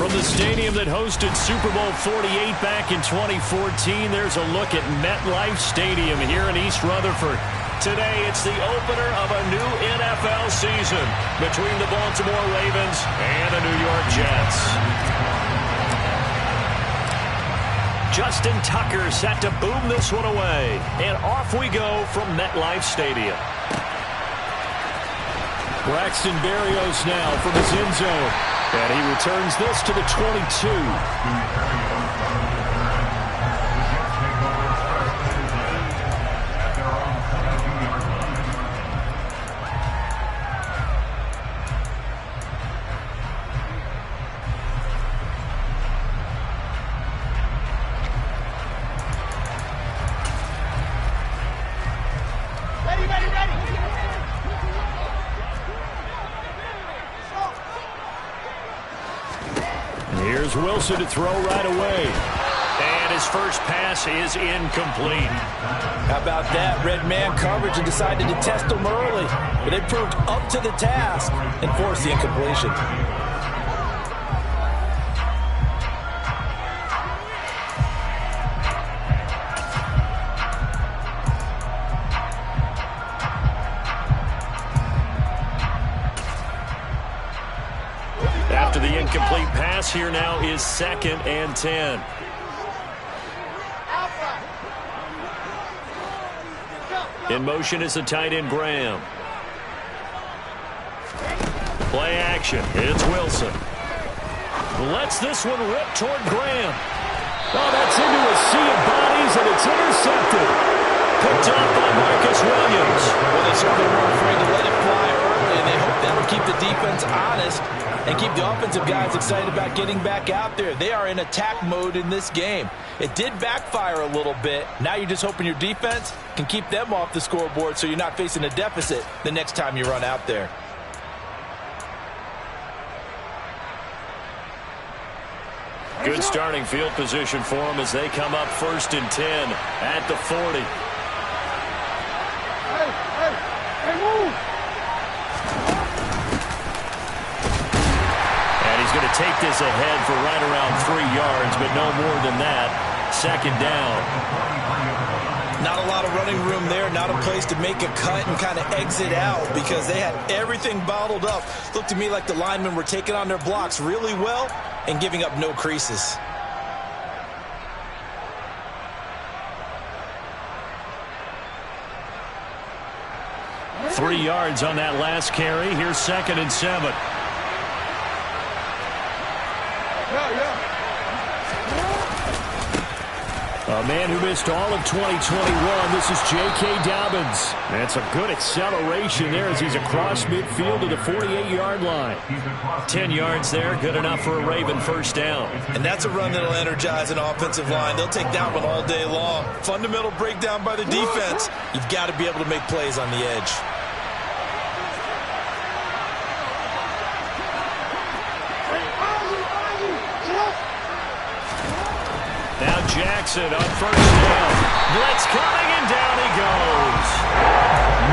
From the stadium that hosted Super Bowl 48 back in 2014, there's a look at MetLife Stadium here in East Rutherford. Today, it's the opener of a new NFL season between the Baltimore Ravens and the New York Jets. Justin Tucker set to boom this one away. And off we go from MetLife Stadium. Braxton Berrios now from his end zone. And he returns this to the 22. Here's Wilson to throw right away. And his first pass is incomplete. How about that? Red man coverage and decided to test him early. But they proved up to the task and forced the incompletion. After the incomplete pass, here now is 2nd and 10. In motion is the tight end Graham. Play action. It's Wilson. Lets this one rip toward Graham. Oh, that's into a sea of bodies, and it's intercepted. Picked up by Marcus Williams. Well, they certainly weren't afraid to let it fly early, and they hope that will keep the defense honest and keep the offensive guys excited about getting back out there. They are in attack mode in this game. It did backfire a little bit. Now you're just hoping your defense can keep them off the scoreboard so you're not facing a deficit the next time you run out there. Good starting field position for them as they come up 1st and 10 at the 40. Hey, move! He's going to take this ahead for right around 3 yards, but no more than that. 2nd down. Not a lot of running room there, not a place to make a cut and kind of exit out because they had everything bottled up. Looked to me like the linemen were taking on their blocks really well and giving up no creases. Three yards on that last carry. Here's 2nd and 7. A man who missed all of 2021. This is J.K. Dobbins. That's a good acceleration there as he's across midfield to the 48-yard line. 10 yards there, good enough for a Raven first down. And that's a run that'll energize an offensive line. They'll take that one all day long. Fundamental breakdown by the defense. You've got to be able to make plays on the edge. Now Jackson on 1st down. Blitz coming, and down he goes.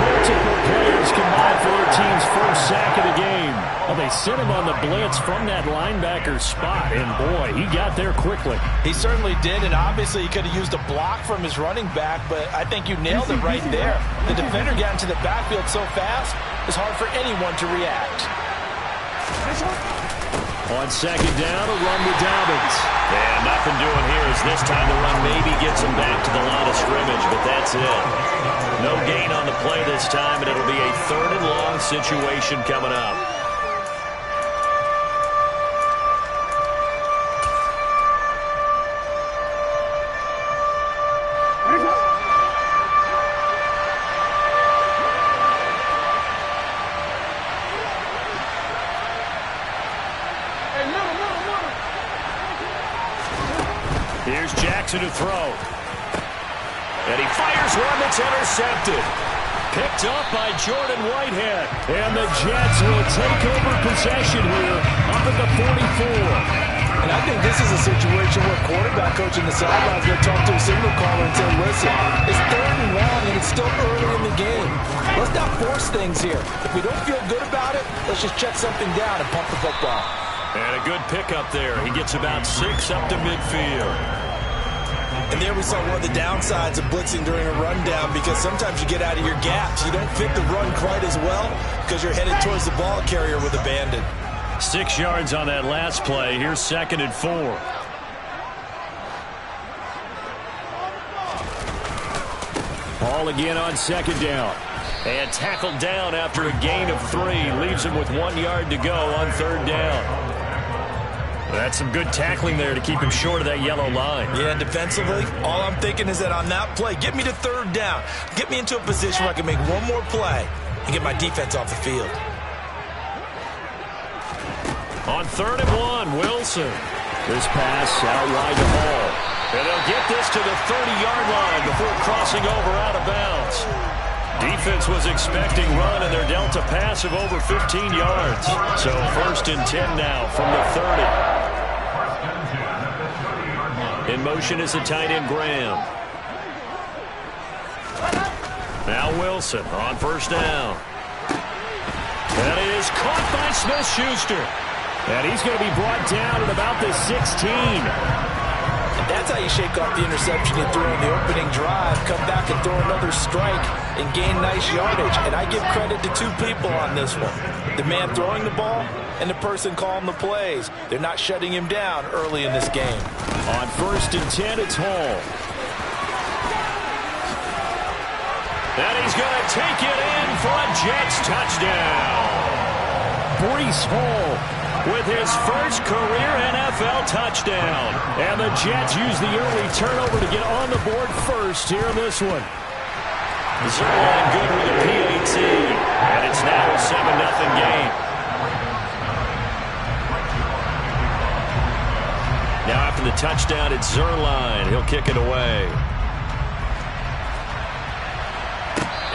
Multiple players combined for their team's first sack of the game. Well, they sent him on the blitz from that linebacker spot, and boy, he got there quickly. He certainly did, and obviously he could have used a block from his running back, but I think you nailed it right there. The defender got into the backfield so fast, it's hard for anyone to react. On 2nd down, a run with Dobbins. And nothing doing here as this time the run maybe gets him back to the line of scrimmage, but that's it. No gain on the play this time, and it'll be a 3rd and long situation coming up. Here's Jackson to throw. And he fires one that's intercepted. Picked up by Jordan Whitehead. And the Jets will take over possession here up at the 44. And I think this is a situation where quarterback coach in the sidelines going to talk to a signal caller and say, listen, it's 3rd and long and it's still early in the game. Let's not force things here. If we don't feel good about it, let's just check something down and pump the football. And a good pickup there. He gets about 6 up to midfield. And there we saw one of the downsides of blitzing during a rundown, because sometimes you get out of your gaps. You don't fit the run quite as well because you're headed towards the ball carrier with abandon. 6 yards on that last play. Here's 2nd and 4. Ball again on 2nd down. And tackled down after a gain of 3. Leaves him with 1 yard to go on 3rd down. That's some good tackling there to keep him short of that yellow line. Yeah, and defensively, all I'm thinking is that on that play, get me to 3rd down. Get me into a position where I can make one more play and get my defense off the field. On 3rd and 1, Wilson. This pass out wide to Hall. And they'll get this to the 30-yard line before crossing over out of bounds. Defense was expecting run, and they're dealt a pass of over 15 yards. So 1st and 10 now from the 30. In motion is the tight end, Graham. Now Wilson on 1st down. That is caught by Smith-Schuster. And he's going to be brought down at about the 16. And that's how you shake off the interception you threw in the opening drive. Come back and throw another strike and gain nice yardage. And I give credit to 2 people on this one. The man throwing the ball and the person calling the plays. They're not shutting him down early in this game. On 1st and 10, it's Hall. And he's going to take it in for a Jets touchdown. Breece Hall with his first career NFL touchdown. And the Jets use the early turnover to get on the board first here in this one. Zerline good with a PAT. And it's now a 7-0 game. Now after the touchdown, it's Zerline. He'll kick it away.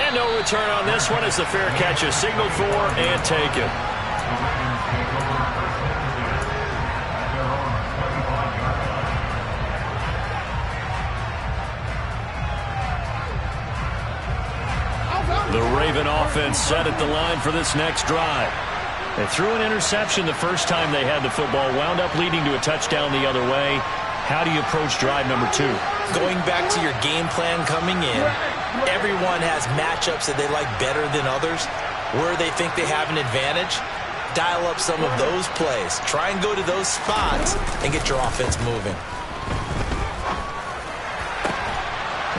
And no return on this one as the fair catch is signaled for and taken. The Raven offense set at the line for this next drive. They threw an interception the first time they had the football, wound up leading to a touchdown the other way. How do you approach drive number 2? Going back to your game plan coming in, everyone has matchups that they like better than others. Where they think they have an advantage, dial up some of those plays. Try and go to those spots and get your offense moving.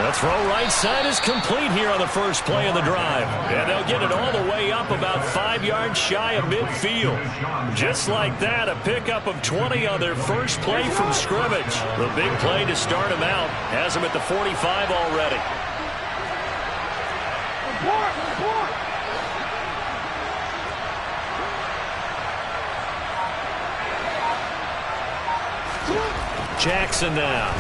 The throw right side is complete here on the first play of the drive. And they'll get it all the way up about 5 yards shy of midfield. Just like that, a pickup of 20 on their first play from scrimmage. The big play to start them out has them at the 45 already. Jackson now.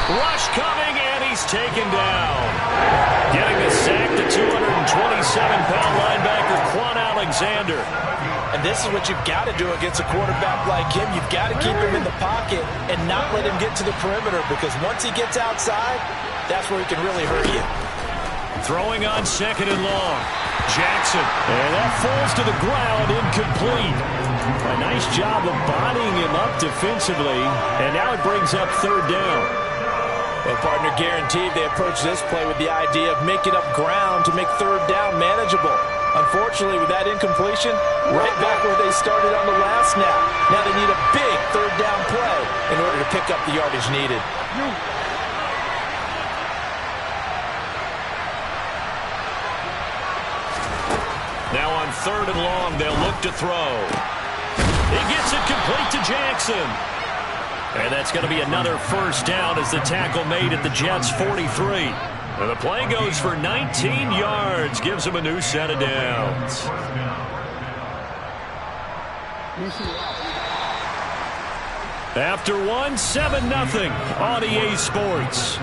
Rush coming, and he's taken down. Getting the sack, the 227-pound linebacker, Quan Alexander. And this is what you've got to do against a quarterback like him. You've got to keep him in the pocket and not let him get to the perimeter, because once he gets outside, that's where he can really hurt you. Throwing on 2nd and long. Jackson. And that falls to the ground, incomplete. A nice job of bodying him up defensively. And now it brings up 3rd down. Well, partner, guaranteed they approach this play with the idea of making up ground to make 3rd down manageable. Unfortunately, with that incompletion, right back where they started on the last snap. Now they need a big 3rd down play in order to pick up the yardage needed. Now on 3rd and long, they'll look to throw. He gets it complete to Jackson. And that's going to be another 1st down as the tackle made at the Jets' 43. And the play goes for 19 yards, gives them a new set of downs. After 7-0 on EA Sports.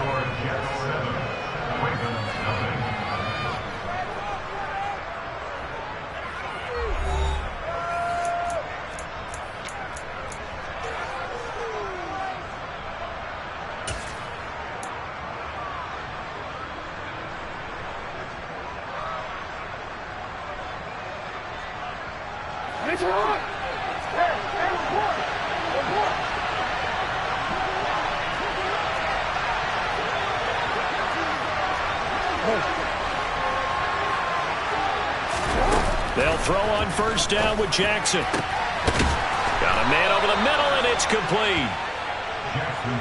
They'll throw on first down with Jackson. Got a man over the middle, and it's complete.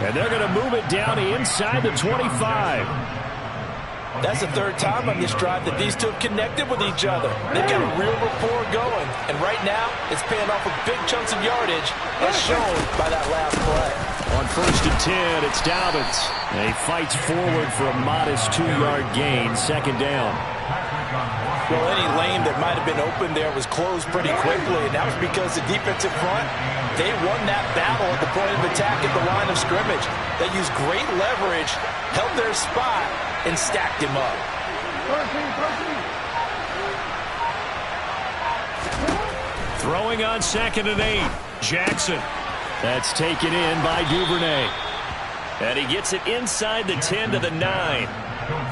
And they're going to move it down inside the 25. That's the third time on this drive that these two have connected with each other. They've got a real rapport going. And right now, it's paying off with big chunks of yardage, as shown by that last play. On first and 10, it's Dobbins. And he fights forward for a modest 2-yard gain, second down. Well, any lane that might have been open there was closed pretty quickly, and that was because the defensive front, they won that battle at the point of attack at the line of scrimmage. They used great leverage, held their spot, and stacked him up. Throwing on second and 8, Jackson. That's taken in by Duvernay. And he gets it inside the 10 to the 9.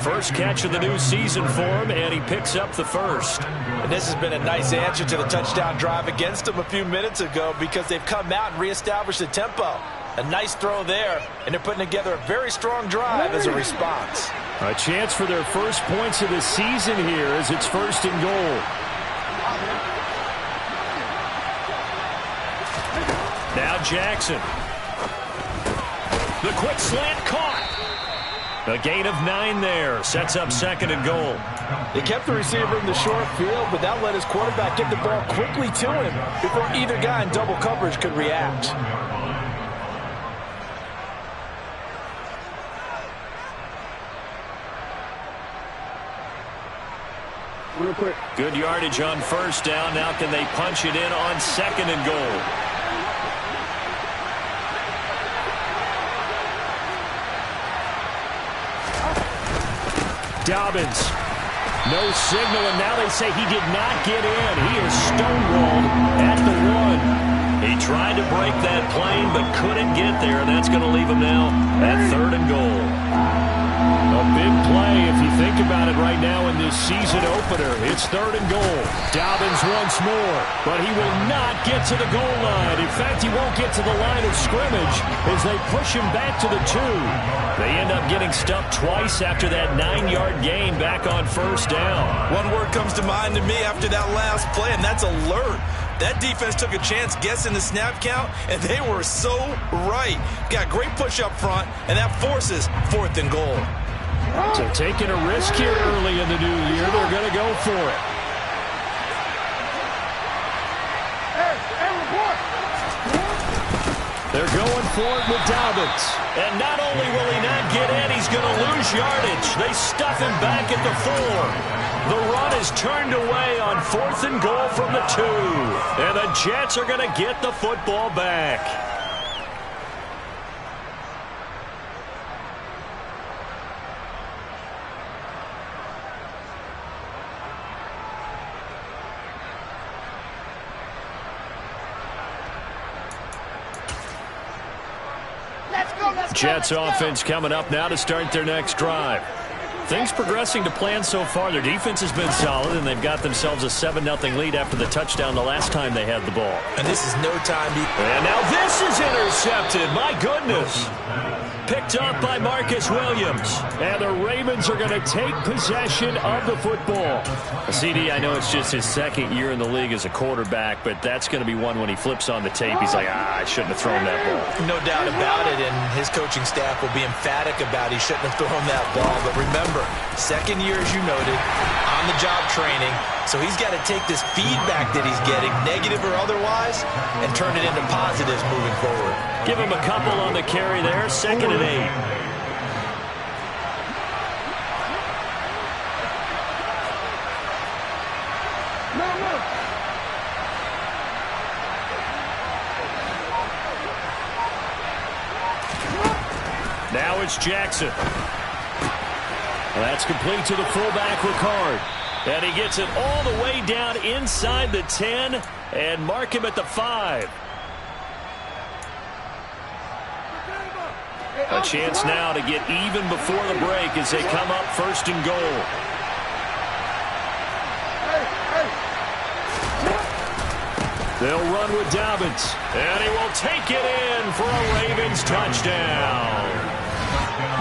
First catch of the new season for him, and he picks up the first. And this has been a nice answer to the touchdown drive against them a few minutes ago because they've come out and reestablished the tempo. A nice throw there, and they're putting together a very strong drive as a response. A chance for their first points of the season here as it's first and goal. Now Jackson. The quick slant caught. A gain of 9 there. Sets up second and goal. They kept the receiver in the short field, but that let his quarterback get the ball quickly to him before either guy in double coverage could react. Real quick. Good yardage on first down. Now can they punch it in on second and goal? Dobbins. No signal, and now they say he did not get in. He is stonewalled at the 1. He tried to break that plane but couldn't get there, and that's going to leave him now at third and goal. A big play if you think about it right now in this season opener. It's third and goal. Dobbins once more, but he will not get to the goal line. In fact, he won't get to the line of scrimmage as they push him back to the 2. They end up getting stuffed twice after that 9-yard gain back on first down. One word comes to mind to me after that last play, and that's alert. That defense took a chance guessing the snap count, and they were so right. Got great push up front, and that forces fourth and goal. So taking a risk here early in the new year, they're going to go for it. They're going for it with Dobbins. And not only will he not get in, he's going to lose yardage. They stuff him back at the 4. The run is turned away on fourth and goal from the 2. And the Jets are going to get the football back. Jets offense coming up now to start their next drive. Things progressing to plan so far. Their defense has been solid, and they've got themselves a 7-0 lead after the touchdown the last time they had the ball. And this is no time to... And now this is intercepted. My goodness. Picked up by Marcus Williams. And the Ravens are going to take possession of the football. CD, I know it's just his second year in the league as a quarterback, but that's going to be one when he flips on the tape. He's like, I shouldn't have thrown that ball. No doubt about it, and his coaching staff will be emphatic about he shouldn't have thrown that ball. But remember, second year, as you noted, on-the-job training, so he's got to take this feedback that he's getting, negative or otherwise, and turn it into positives moving forward. Give him a couple on the carry there, second and 8. Now it's Jackson. That's complete to the fullback, Ricard. And he gets it all the way down inside the 10 and mark him at the 5. A chance now to get even before the break as they come up first and goal. They'll run with Dobbins. And he will take it in for a Ravens touchdown.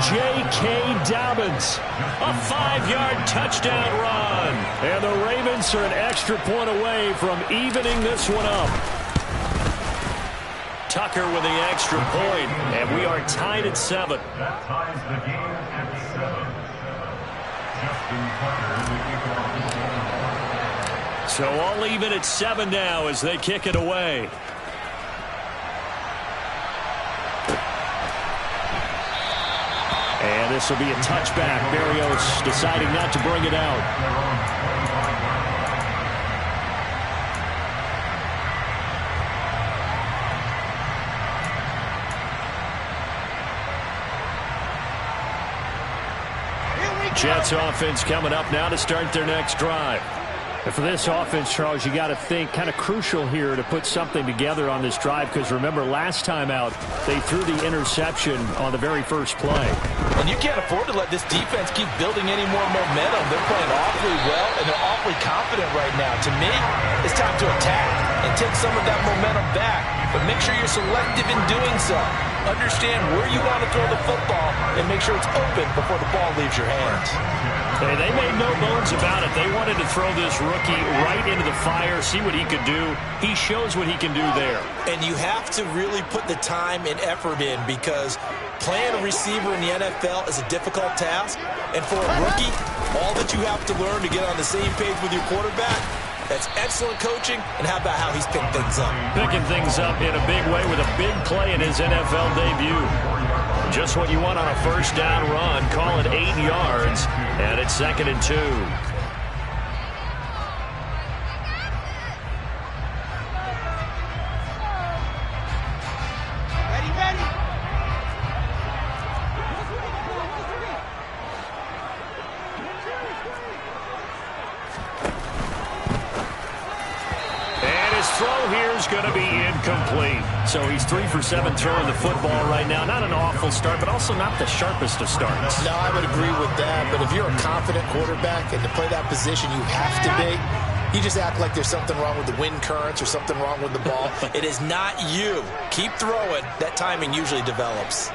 J.K. Dobbins. A 5-yard touchdown run. And the Ravens are an extra point away from evening this one up. Tucker with the extra point, and we are tied at 7. That ties the game at 7. Justin Tucker, so all even at 7 now as they kick it away. And this will be a touchback. Berrios deciding not to bring it out. Jets offense coming up now to start their next drive. And for this offense, Charles, you got to think kind of crucial here to put something together on this drive, because remember last time out they threw the interception on the very first play. And you can't afford to let this defense keep building any more momentum. They're playing awfully well, and they're awfully confident right now. To me, it's time to attack and take some of that momentum back, but make sure you're selective in doing so. Understand where you want to throw the football and make sure it's open before the ball leaves your hands. Hey, they made no bones about it. They wanted to throw this rookie right into the fire, see what he could do. He shows what he can do there. And you have to really put the time and effort in, because playing a receiver in the NFL is a difficult task. And for a rookie, all that you have to learn to get on the same page with your quarterback, that's excellent coaching. And how about how he's picked things up? Picking things up in a big way with a big play in his NFL debut. Just what you want on a first down run. Call it 8 yards, and it's 2nd and 2. Throw here is going to be incomplete. So he's 3 for 7 throwing the football right now. Not an awful start, but also not the sharpest of starts. No, I would agree with that. But if you're a confident quarterback and to play that position, you have to be. You just act like there's something wrong with the wind currents or something wrong with the ball. It is not you. Keep throwing. That timing usually develops.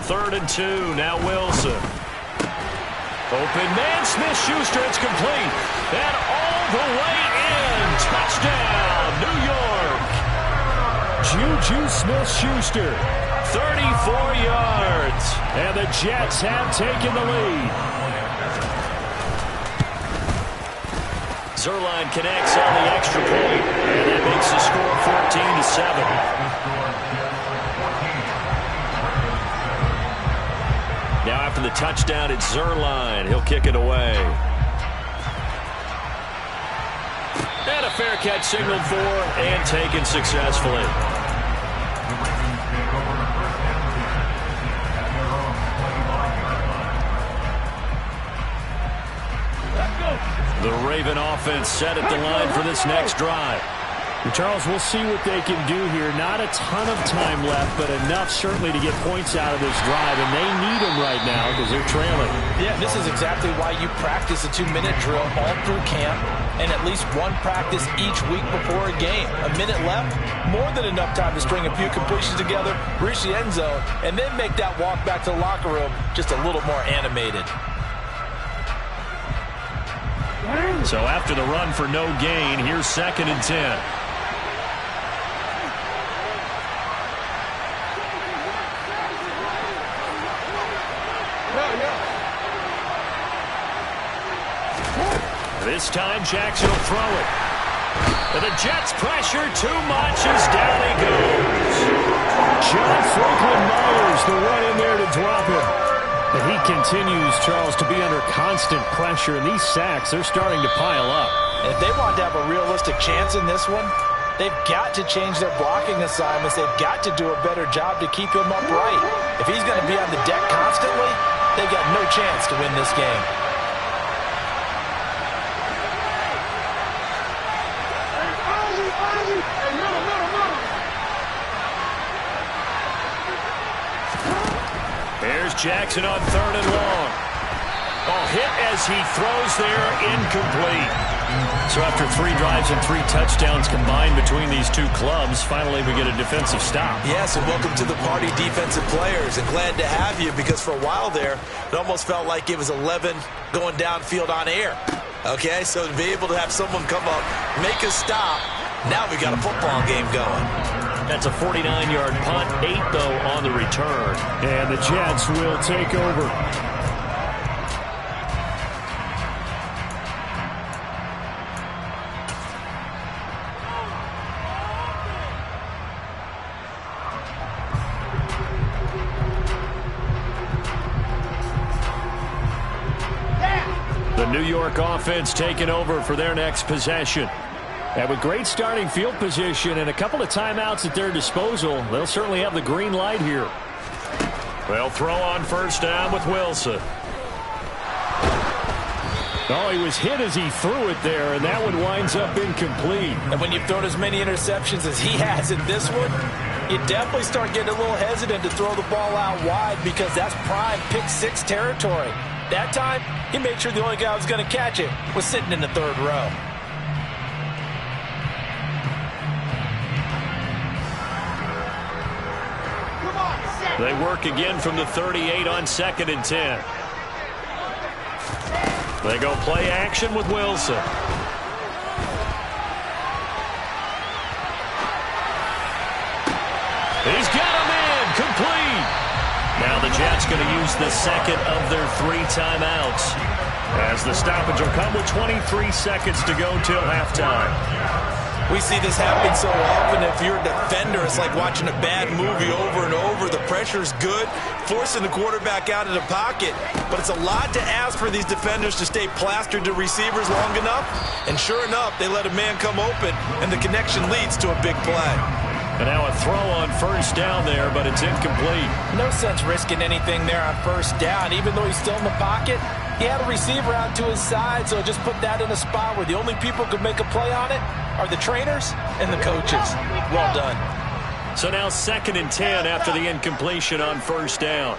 3rd and 2. Now Wilson. Open man, Smith-Schuster. It's complete. And all the way in. Touchdown, New York. Juju Smith-Schuster, 34 yards. And the Jets have taken the lead. Zerline connects on the extra point, and that makes the score 14-7. Now after the touchdown, it's Zerline. He'll kick it away. And a fair catch signaled for and taken successfully. The Raven offense set at the line for this next drive. And Charles, we'll see what they can do here. Not a ton of time left, but enough certainly to get points out of this drive, and they need them right now because they're trailing. Yeah, this is exactly why you practice a 2-minute drill all through camp and at least one practice each week before a game. A minute left, more than enough time to string a few completions together, reach the end zone, and then make that walk back to the locker room just a little more animated. So after the run for no gain, here's 2nd and 10. This time Jackson will throw it. And the Jets pressure too much as down he goes. John Franklin Myers, the one in there to drop him. And he continues, Charles, to be under constant pressure. And these sacks, they're starting to pile up. And if they want to have a realistic chance in this one, they've got to change their blocking assignments. They've got to do a better job to keep him upright. If he's going to be on the deck constantly, they've got no chance to win this game. Here's Jackson on 3rd and long. Oh, hit as he throws there, incomplete. So after 3 drives and 3 touchdowns combined between these two clubs, finally we get a defensive stop. Yes, and welcome to the party, defensive players, and glad to have you, because for a while there, it almost felt like it was 11 going downfield on air. Okay, so to be able to have someone come up, make a stop, now we got a football game going. That's a 49-yard punt, 8 though on the return. And the Jets will take over. The New York offense taking over for their next possession. And with great starting field position and a couple of timeouts at their disposal, they'll certainly have the green light here. They'll throw on first down with Wilson. Oh, he was hit as he threw it there, and that one winds up incomplete. And when you've thrown as many interceptions as he has in this one, you definitely start getting a little hesitant to throw the ball out wide, because that's prime pick 6 territory. That time, he made sure the only guy who was going to catch it was sitting in the 3rd row. They work again from the 38 on 2nd and 10. They go play action with Wilson. He's got him in, complete. Now the Jets going to use the second of their 3 timeouts, as the stoppage will come with 23 seconds to go till halftime. We see this happen so often. If you're a defender, it's like watching a bad movie over and over. The pressure's good, forcing the quarterback out of the pocket. But it's a lot to ask for these defenders to stay plastered to receivers long enough. And sure enough, they let a man come open, and the connection leads to a big play. And now a throw on first down there, but it's incomplete. No sense risking anything there on first down. Even though he's still in the pocket, he had a receiver out to his side, so just put that in a spot where the only people who could make a play on it are the trainers and the coaches. Well done. So now 2nd and 10 after the incompletion on first down.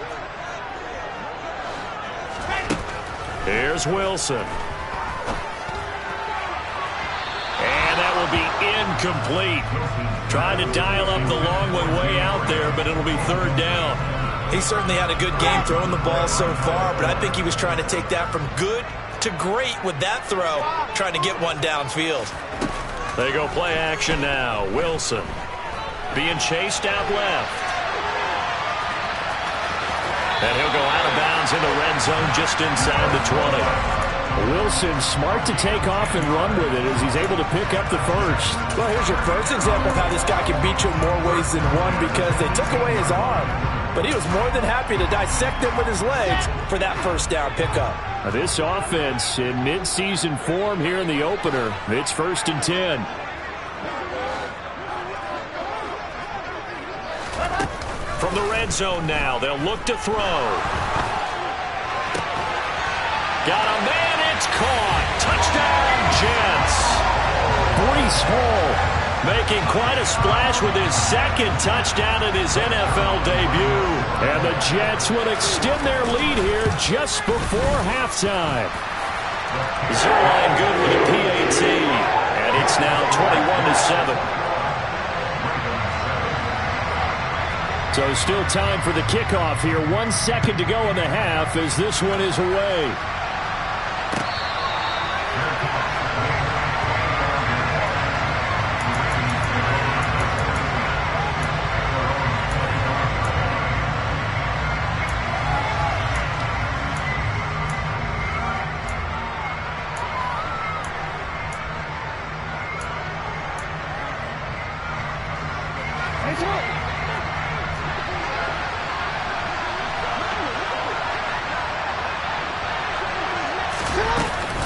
Here's Wilson. And that will be incomplete. Trying to dial up the long way out there, but it'll be 3rd down. He certainly had a good game throwing the ball so far, but I think he was trying to take that from good to great with that throw, trying to get one downfield. They go play action now. Wilson being chased out left. And he'll go out of bounds in the red zone just inside the 20. Wilson smart to take off and run with it as he's able to pick up the first. Well, here's your first example of how this guy can beat you in more ways than one, because they took away his arm, but he was more than happy to dissect him with his legs for that first down pickup. This offense in midseason form here in the opener. It's 1st and 10. From the red zone now, they'll look to throw. Got a man, it's caught. Touchdown, Jets. Breece Hall making quite a splash with his 2nd touchdown in his NFL debut. And the Jets will extend their lead here just before halftime. Zerline good with a PAT. And it's now 21-7. So still time for the kickoff here. 1 second to go in the half as this one is away.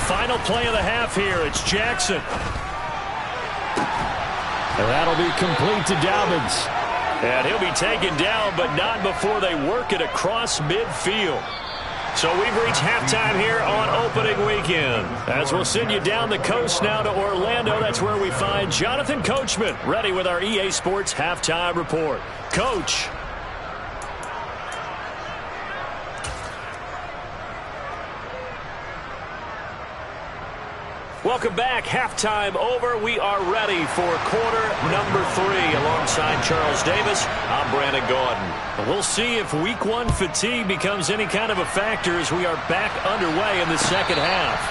Final play of the half here. It's Jackson. And that'll be complete to Dobbins. And he'll be taken down, but not before they work it across midfield. So we've reached halftime here on opening weekend. As we'll send you down the coast now to Orlando, that's where we find Jonathan Coachman ready with our EA Sports halftime report. Coach. Welcome back. Halftime over. We are ready for quarter number 3. Alongside Charles Davis, I'm Brandon Gaudin. We'll see if week 1 fatigue becomes any kind of a factor as we are back underway in the second half.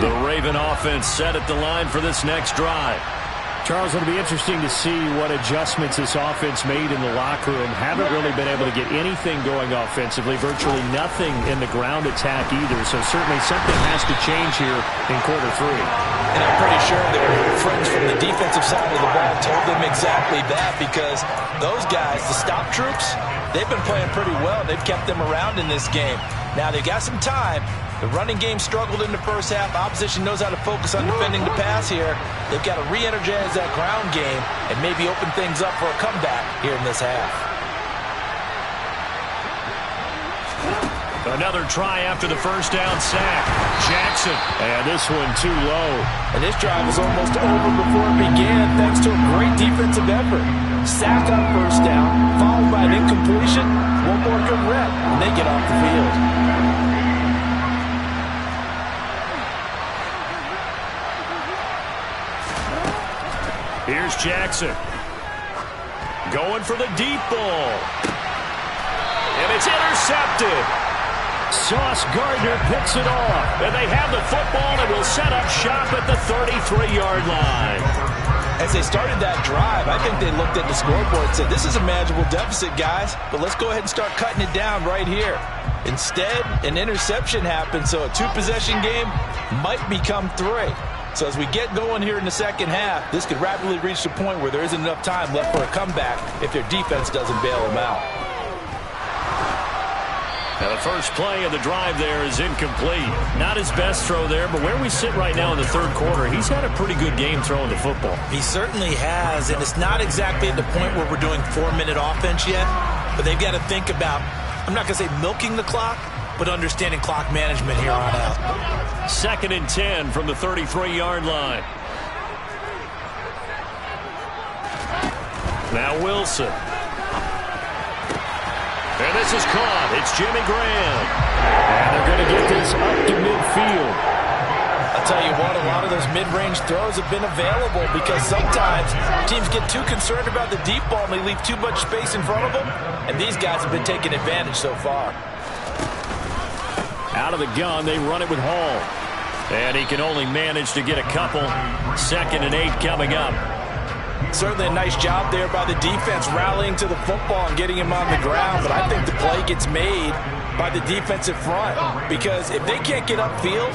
The Raven offense set at the line for this next drive. Charles, it'll be interesting to see what adjustments this offense made in the locker room. Haven't really been able to get anything going offensively, virtually nothing in the ground attack either. So certainly something has to change here in quarter 3. And I'm pretty sure their friends from the defensive side of the ball told them exactly that, because those guys, the stop troops, they've been playing pretty well. They've kept them around in this game. Now they've got some time. The running game struggled in the first half. Opposition knows how to focus on defending the pass here. They've got to re-energize that ground game and maybe open things up for a comeback here in this half. Another try after the first down sack. Jackson. And this one too low. And this drive was almost over before it began, thanks to a great defensive effort. Sack on first down, followed by an incompletion. One more good rep, and they get off the field. Here's Jackson. Going for the deep ball. And it's intercepted. Sauce Gardner picks it off. And they have the football and will set up shop at the 33-yard line. As they started that drive, I think they looked at the scoreboard and said, this is a manageable deficit, guys, but let's go ahead and start cutting it down right here. Instead, an interception happened, so a 2-possession game might become 3. So as we get going here in the second half, this could rapidly reach the point where there isn't enough time left for a comeback if their defense doesn't bail them out. Now the first play of the drive there is incomplete. Not his best throw there, but where we sit right now in the third quarter, he's had a pretty good game throwing the football. He certainly has, and it's not exactly at the point where we're doing 4-minute offense yet, but they've got to think about, I'm not going to say milking the clock, but understanding clock management here on out. 2nd and 10 from the 33-yard line. Now Wilson. And this is caught. It's Jimmy Graham. And they're going to get this up to midfield. I'll tell you what, a lot of those mid-range throws have been available because sometimes teams get too concerned about the deep ball and they leave too much space in front of them, and these guys have been taking advantage so far. Out of the gun, they run it with Hall. And he can only manage to get a couple. 2nd and 8 coming up. Certainly a nice job there by the defense rallying to the football and getting him on the ground, but I think the play gets made by the defensive front because if they can't get upfield,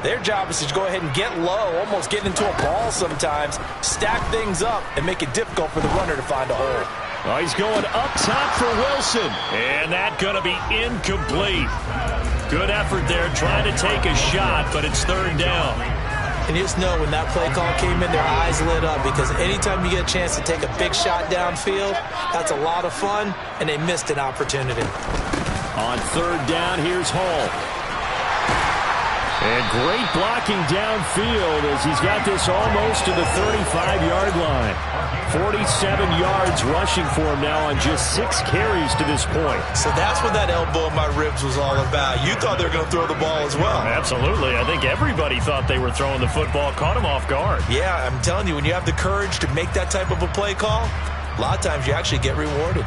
their job is to go ahead and get low, almost get into a ball sometimes, stack things up, and make it difficult for the runner to find a hole. Oh, he's going up top for Wilson. And that's going to be incomplete. Good effort there trying to take a shot, but it's 3rd down. And you just know when that play call came in, their eyes lit up because anytime you get a chance to take a big shot downfield, that's a lot of fun, and they missed an opportunity. On 3rd down, here's Hall. And great blocking downfield as he's got this almost to the 35-yard line. 47 yards rushing for him now on just 6 carries to this point. So that's what that elbow in my ribs was all about. You thought they were going to throw the ball as well. Absolutely. I think everybody thought they were throwing the football, caught him off guard. Yeah, I'm telling you, when you have the courage to make that type of a play call, a lot of times you actually get rewarded.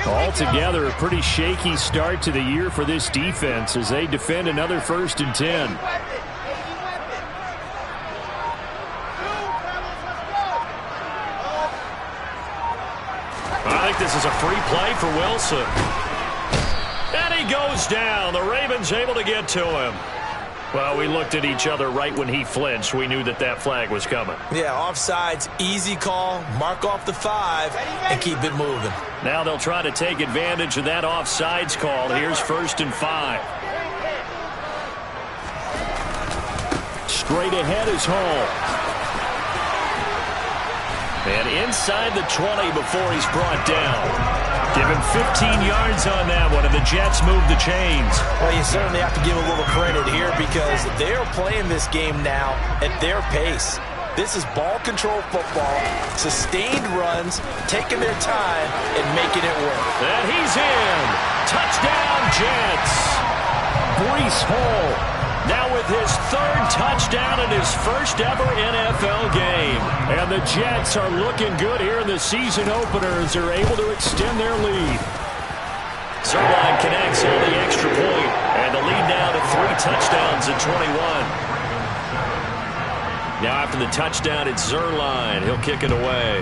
Altogether, a pretty shaky start to the year for this defense as they defend another 1st and 10. I think this is a free play for Wilson. And he goes down. The Ravens able to get to him. Well, we looked at each other right when he flinched. We knew that that flag was coming. Yeah, offsides, easy call, mark off the 5, and keep it moving. Now they'll try to take advantage of that offsides call. Here's 1st and 5. Straight ahead is Hall. And inside the 20 before he's brought down. Give him 15 yards on that one, and the Jets move the chains. Well, you certainly have to give a little credit here because they're playing this game now at their pace. This is ball control football, sustained runs, taking their time, and making it work. And he's in. Touchdown, Jets. Breece Hall now with his third touchdown in his first ever NFL game. And the Jets are looking good here in the season opener as they're able to extend their lead. Zerline connects on the extra point, and the lead now to 3 touchdowns at 21. Now after the touchdown, it's Zerline. He'll kick it away.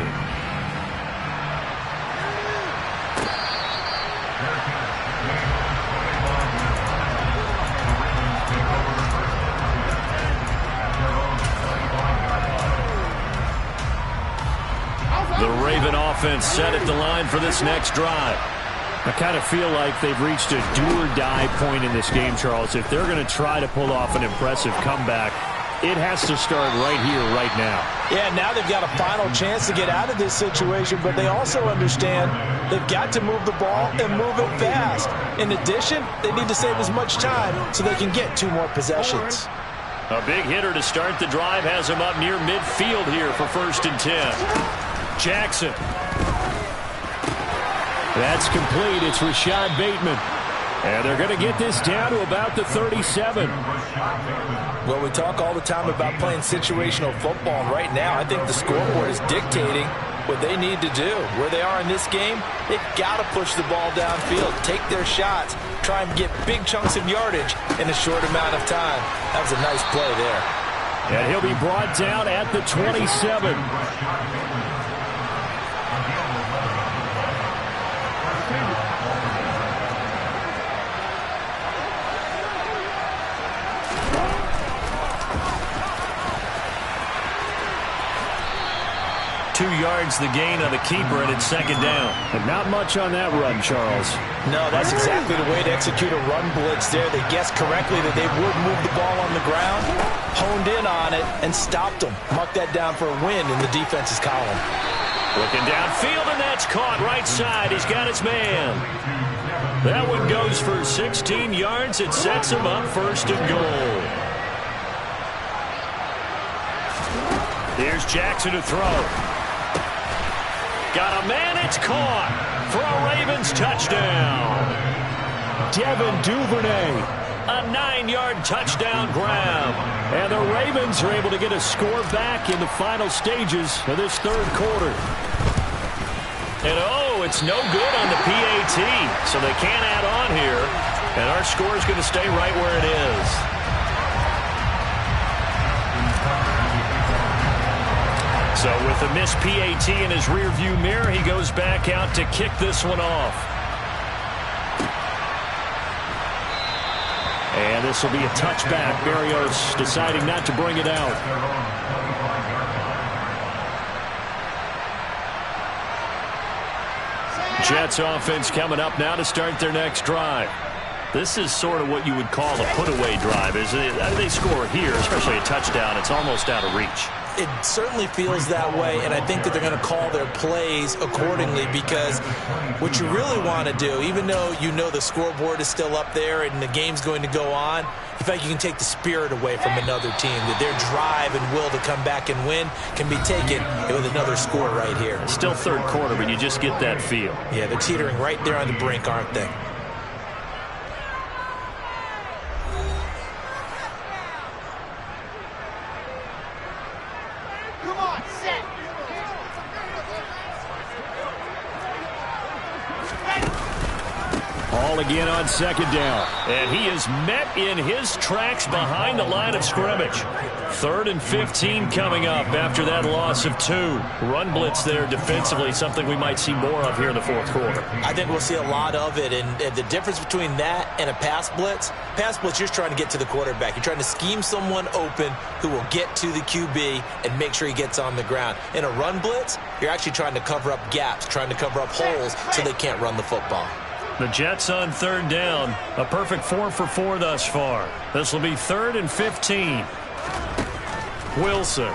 The Raven offense set at the line for this next drive. I kind of feel like they've reached a do-or-die point in this game, Charles. If they're going to try to pull off an impressive comeback, it has to start right here, right now. Yeah, now they've got a final chance to get out of this situation, but they also understand they've got to move the ball and move it fast. In addition, they need to save as much time so they can get 2 more possessions. A big hitter to start the drive has him up near midfield here for 1st and 10. Jackson. That's complete. It's Rashad Bateman. And they're going to get this down to about the 37. Well, we talk all the time about playing situational football. And right now, I think the scoreboard is dictating what they need to do. Where they are in this game, they've got to push the ball downfield, take their shots, try and get big chunks of yardage in a short amount of time. That was a nice play there. And he'll be brought down at the 27. 2 yards the gain on the keeper, and it's 2nd down. But not much on that run, Charles. No, that's exactly the way to execute a run blitz there. They guessed correctly that they would move the ball on the ground, honed in on it, and stopped them. Marked that down for a win in the defense's column. Looking downfield, and that's caught right side. He's got his man. That one goes for 16 yards. It sets him up 1st and goal. Here's Jackson to throw. Got a man, it's caught for a Ravens touchdown. Devin Duvernay, a 9-yard touchdown grab. And the Ravens are able to get a score back in the final stages of this 3rd quarter. And oh, it's no good on the PAT, so they can't add on here. And our score is going to stay right where it is. So with a missed PAT in his rearview mirror, he goes back out to kick this one off. And this will be a touchback. Berrios deciding not to bring it out. Jets offense coming up now to start their next drive. This is sort of what you would call a put-away drive. They score here, especially a touchdown, it's almost out of reach. It certainly feels that way, and I think that they're going to call their plays accordingly because what you really want to do, even though you know the scoreboard is still up there and the game's going to go on, in fact, you can take the spirit away from another team, that their drive and will to come back and win can be taken with another score right here. It's still 3rd quarter, but you just get that feel. Yeah, they're teetering right there on the brink, aren't they? Ball again on 2nd down. And he is met in his tracks behind the line of scrimmage. 3rd and 15 coming up after that loss of 2. Run blitz there defensively, something we might see more of here in the 4th quarter. I think we'll see a lot of it, and the difference between that and a pass blitz, you're trying to get to the quarterback. You're trying to scheme someone open who will get to the QB and make sure he gets on the ground. In a run blitz, you're actually trying to cover up gaps, trying to cover up holes so they can't run the football. The Jets on 3rd down. A perfect 4 for 4 thus far. This will be 3rd and 15. Wilson.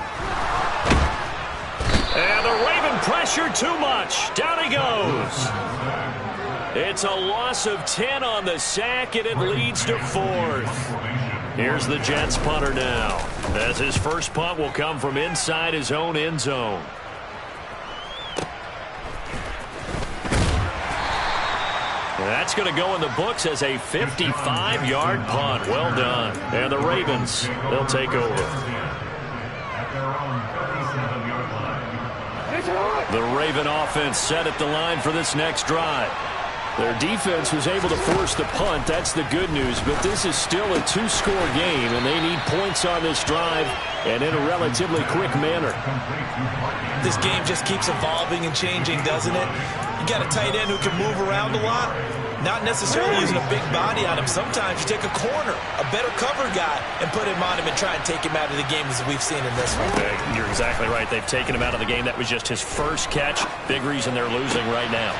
And the Raven pressure too much. Down he goes. It's a loss of 10 on the sack, and it leads to 4th. Here's the Jets punter now, as his first punt will come from inside his own end zone. That's going to go in the books as a 55-yard punt. Well done. And the Ravens, they'll take over. The Raven offense set at the line for this next drive. Their defense was able to force the punt. That's the good news. But this is still a 2-score game, and they need points on this drive and in a relatively quick manner. This game just keeps evolving and changing, doesn't it? You got a tight end who can move around a lot. Not necessarily using a big body on him. Sometimes you take a corner, a better cover guy, and put him on him and try and take him out of the game as we've seen in this one. You're exactly right. They've taken him out of the game. That was just his first catch. Big reason they're losing right now.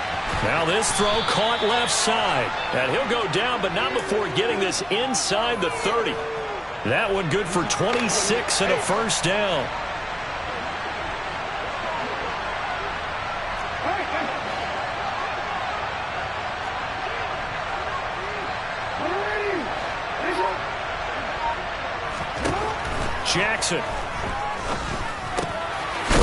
Now this throw caught left side. And he'll go down, but not before getting this inside the 30. That one good for 26 and a first down. Jackson.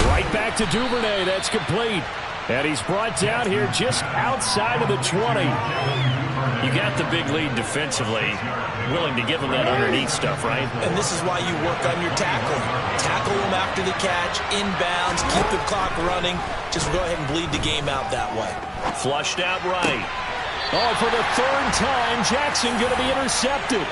Right back to Duvernay. That's complete. And he's brought down here just outside of the 20. You got the big lead defensively. Willing to give him that underneath stuff, right? And this is why you work on your tackling. Tackle him after the catch, inbounds, keep the clock running. Just go ahead and bleed the game out that way. Flushed out right. Oh, for the 3rd time, Jackson going to be intercepted.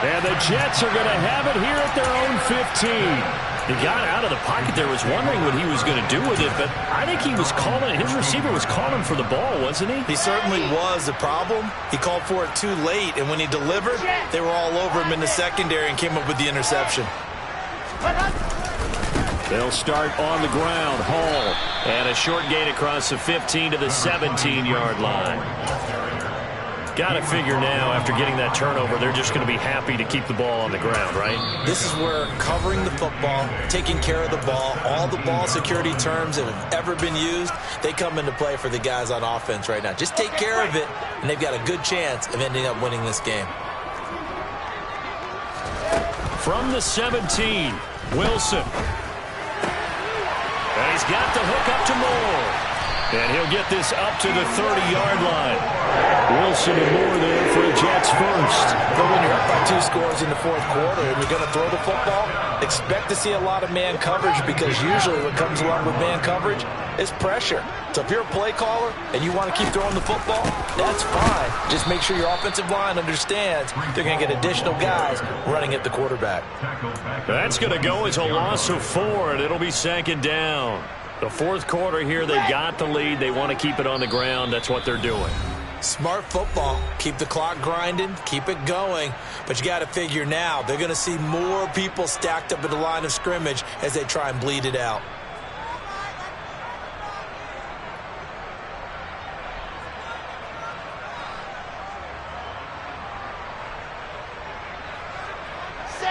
And the Jets are going to have it here at their own 15. He got out of the pocket there, was wondering what he was going to do with it, but I think he was calling, his receiver was calling for the ball, wasn't he? He certainly was. The problem, he called for it too late, and when he delivered, they were all over him in the secondary and came up with the interception. They'll start on the ground. Hall, and a short gain across the 15 to the 17-yard line. Got to figure now, after getting that turnover, they're just going to be happy to keep the ball on the ground, right? This is where covering the football, taking care of the ball, all the ball security terms that have ever been used, they come into play for the guys on offense right now. Just take care of it, and they've got a good chance of ending up winning this game. From the 17, Wilson. And he's got the hook up to Moore. And he'll get this up to the 30-yard line. Wilson and Moore there for a Jets first. But when you're up by 2 scores in the 4th quarter and you're going to throw the football, expect to see a lot of man coverage, because usually what comes along with man coverage is pressure. So if you're a play caller and you want to keep throwing the football, that's fine. Just make sure your offensive line understands they're going to get additional guys running at the quarterback. That's going to go as a loss of 4, and it'll be 2nd down. The 4th quarter here, they've got the lead. They want to keep it on the ground. That's what they're doing. Smart football. Keep the clock grinding. Keep it going. But you got to figure now, they're going to see more people stacked up at the line of scrimmage as they try and bleed it out.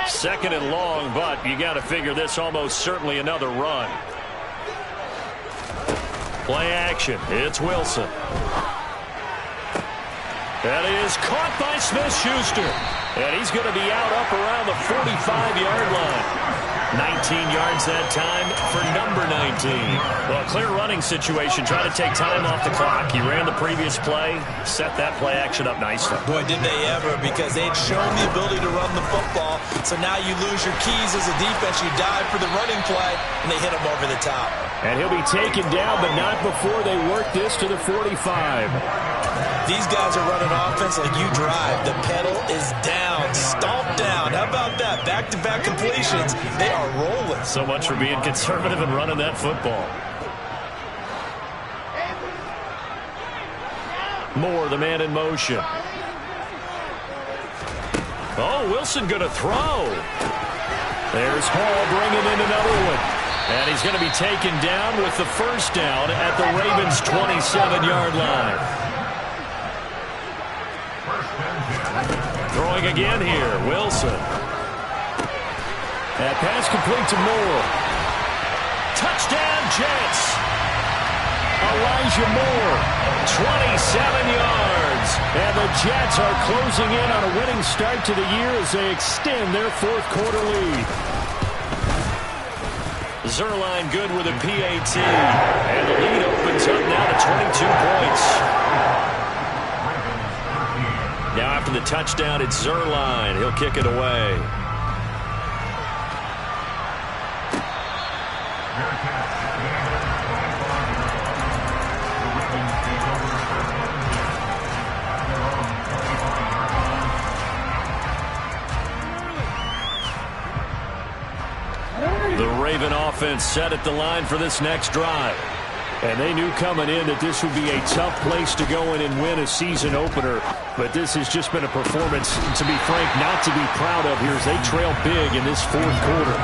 Second and long, but you got to figure this almost certainly another run. Play action. It's Wilson. That is caught by Smith-Schuster. And he's going to be out up around the 45-yard line. 19 yards that time for number 19. Well, clear running situation. Trying to take time off the clock. He ran the previous play. Set that play action up nicely. Boy, did they ever, because they'd shown the ability to run the football. So now you lose your keys as a defense. You dive for the running play, and they hit him over the top. And he'll be taken down, but not before they work this to the 45. These guys are running offense like you drive. The pedal is down, stomped down. How about that? Back-to-back completions. They are rolling. So much for being conservative and running that football. Moore, the man in motion. Oh, Wilson going to throw. There's Hall bringing in another one. And he's going to be taken down with the first down at the Ravens' 27-yard line. Throwing again here, Wilson. That pass complete to Moore. Touchdown, Jets. Elijah Moore, 27 yards. And the Jets are closing in on a winning start to the year as they extend their fourth quarter lead. Zerline good with a PAT. And the lead opens up now to 22 points. Now after the touchdown, it's Zerline. He'll kick it away. The Raven offense set at the line for this next drive. And they knew coming in that this would be a tough place to go in and win a season opener. But this has just been a performance, to be frank, not to be proud of here as they trail big in this fourth quarter.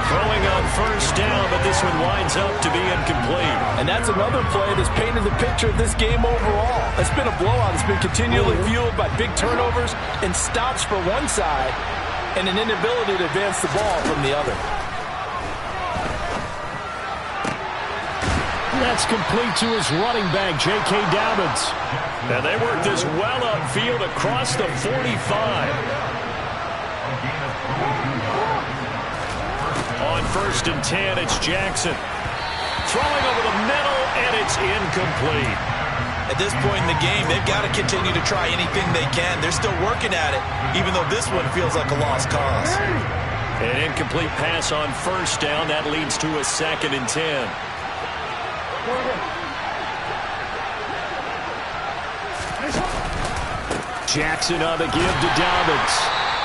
Throwing on first down, but this one winds up to be incomplete. And that's another play that's painted the picture of this game overall. It's been a blowout. It's been continually fueled by big turnovers and stops for one side and an inability to advance the ball from the other. That's complete to his running back, J.K. Dobbins. And they work this well upfield across the 45. On 1st and 10, it's Jackson. Throwing over the middle, and it's incomplete. At this point in the game, they've got to continue to try anything they can. They're still working at it, even though this one feels like a lost cause. An incomplete pass on first down. That leads to a 2nd and 10. Jackson on the give to Dobbins.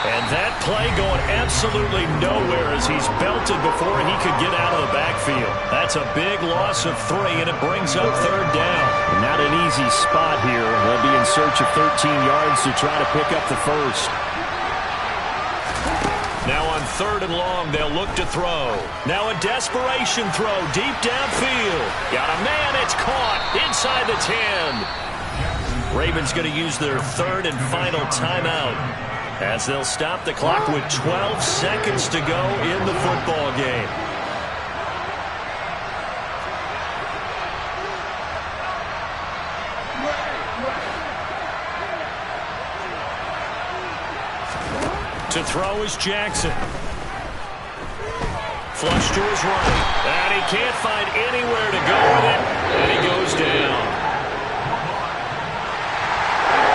And that play going absolutely nowhere as he's belted before he could get out of the backfield. That's a big loss of 3, and it brings up 3rd down. Not an easy spot here. They'll be in search of 13 yards to try to pick up the first. Now on 3rd and long, they'll look to throw. Now a desperation throw deep downfield. Got a man, it's caught inside the 10. Ravens going to use their 3rd and final timeout as they'll stop the clock with 12 seconds to go in the football game. To throw is Jackson. Flush to his right. And he can't find anywhere to go with it. And he goes down.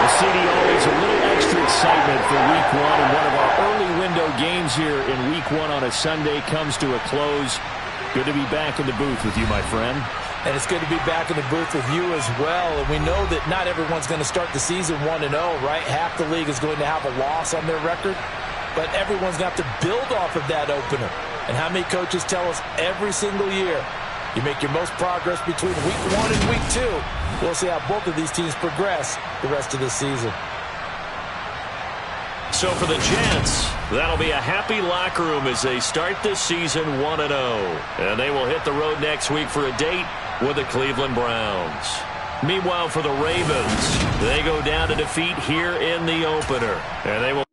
The city always a little extra excitement for week 1. And one of our early window games here in week 1 on a Sunday comes to a close. Good to be back in the booth with you, my friend. And it's good to be back in the booth with you as well. And we know that not everyone's going to start the season 1-0, right? Half the league is going to have a loss on their record. But everyone's going to have to build off of that opener. And how many coaches tell us every single year, you make your most progress between week 1 and week 2. We'll see how both of these teams progress the rest of the season. So for the Jets, that'll be a happy locker room as they start this season 1-0. And they will hit the road next week for a date with the Cleveland Browns. Meanwhile, for the Ravens, they go down to defeat here in the opener. And they will